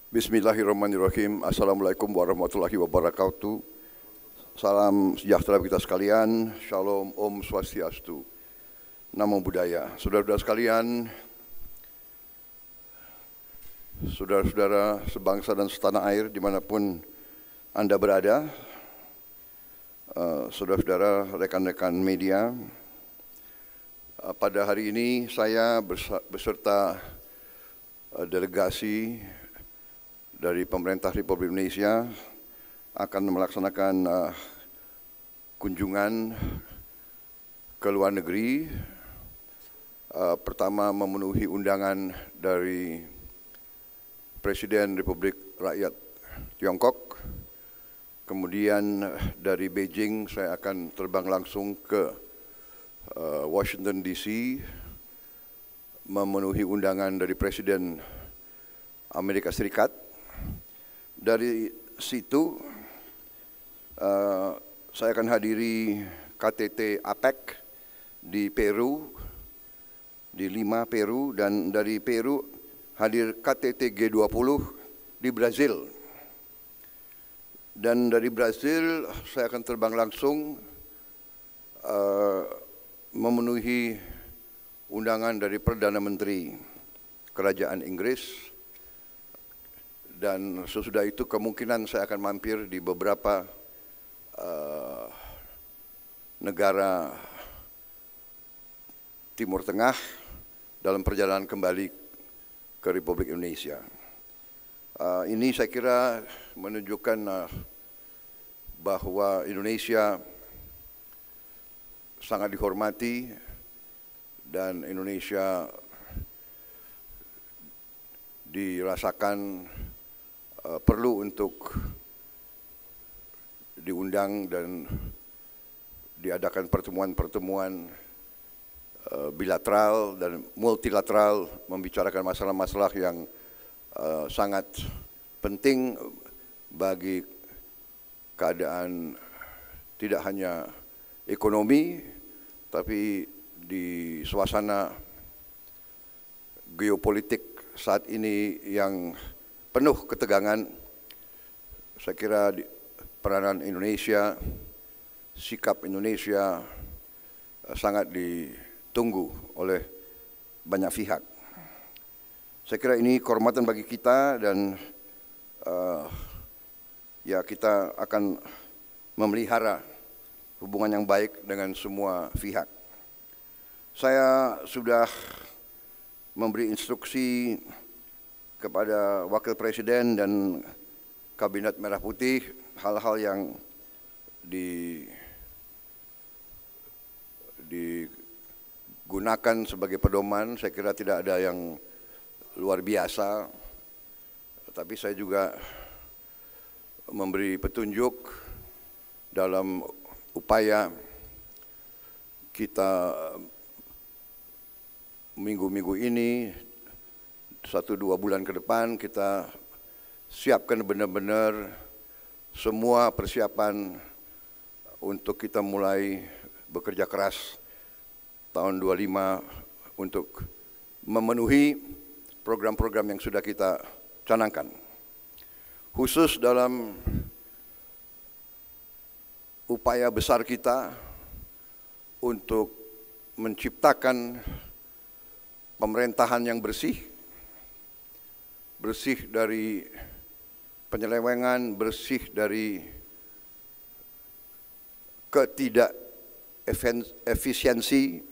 Bismillahirrahmanirrahim. Assalamualaikum warahmatullahi wabarakatuh. Salam sejahtera kita sekalian. Shalom, Om Swastiastu. Namo Buddhaya. Saudara-saudara sekalian, saudara-saudara sebangsa dan setanah air dimanapun Anda berada, saudara-saudara, rekan-rekan media, pada hari ini saya beserta delegasi dari pemerintah Republik Indonesia akan melaksanakan kunjungan ke luar negeri. Pertama, memenuhi undangan dari Presiden Republik Rakyat Tiongkok. Kemudian dari Beijing saya akan terbang langsung ke Washington DC, memenuhi undangan dari Presiden Amerika Serikat. Dari situ saya akan hadiri KTT APEC di Peru, di Lima, Peru, dan dari Peru hadir KTT G20 di Brazil. Dan dari Brazil saya akan terbang langsung memenuhi undangan dari Perdana Menteri Kerajaan Inggris. Dan sesudah itu kemungkinan saya akan mampir di beberapa negara Timur Tengah dalam perjalanan kembali ke Republik Indonesia. Ini saya kira menunjukkan bahwa Indonesia sangat dihormati dan Indonesia dirasakan perlu untuk diundang dan diadakan pertemuan-pertemuan bilateral dan multilateral membicarakan masalah-masalah yang sangat penting bagi keadaan tidak hanya ekonomi, tapi di suasana geopolitik saat ini yang penuh ketegangan. Saya kira peranan Indonesia, sikap Indonesia sangat ditunggu oleh banyak pihak. Saya kira ini kehormatan bagi kita dan ya kita akan memelihara hubungan yang baik dengan semua pihak. Saya sudah memberi instruksi kepada Wakil Presiden dan Kabinet Merah Putih hal-hal yang digunakan sebagai pedoman. Saya kira tidak ada yang luar biasa, tapi saya juga memberi petunjuk dalam upaya kita minggu-minggu ini, 1-2 bulan ke depan kita siapkan benar-benar semua persiapan untuk kita mulai bekerja keras tahun 25 untuk memenuhi program-program yang sudah kita canangkan. Khusus dalam upaya besar kita untuk menciptakan pemerintahan yang bersih dari penyelewengan, bersih dari ketidakefisiensi,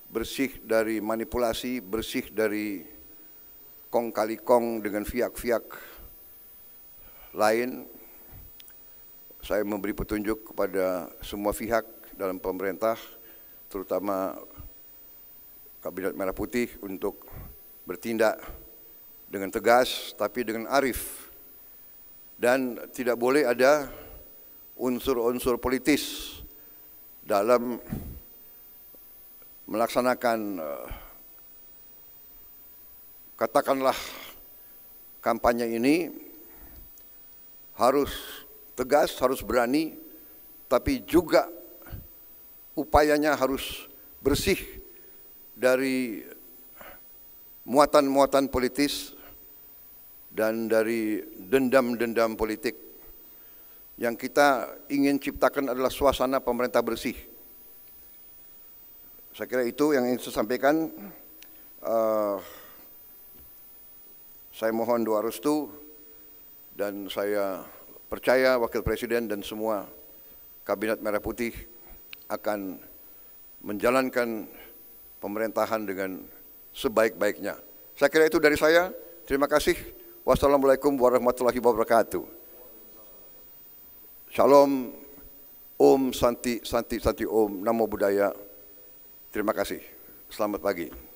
bersih dari manipulasi, bersih dari kong kali kong dengan pihak-pihak lain. Saya memberi petunjuk kepada semua pihak dalam pemerintah, terutama Kabinet Merah Putih, untuk bertindak dengan tegas tapi dengan arif, dan tidak boleh ada unsur-unsur politis dalam melaksanakan katakanlah kampanye ini. Harus tegas, harus berani, tapi juga upayanya harus bersih dari muatan-muatan politis dan dari dendam-dendam politik. Yang kita ingin ciptakan adalah suasana pemerintah bersih. Saya kira itu yang ingin saya sampaikan. Saya mohon doa restu dan saya percaya Wakil Presiden dan semua Kabinet Merah Putih akan menjalankan pemerintahan dengan sebaik-baiknya. Saya kira itu dari saya. Terima kasih. Wassalamualaikum warahmatullahi wabarakatuh. Shalom, Om Santi, Santi, Santi Om, Namo Buddhaya. Terima kasih. Selamat pagi.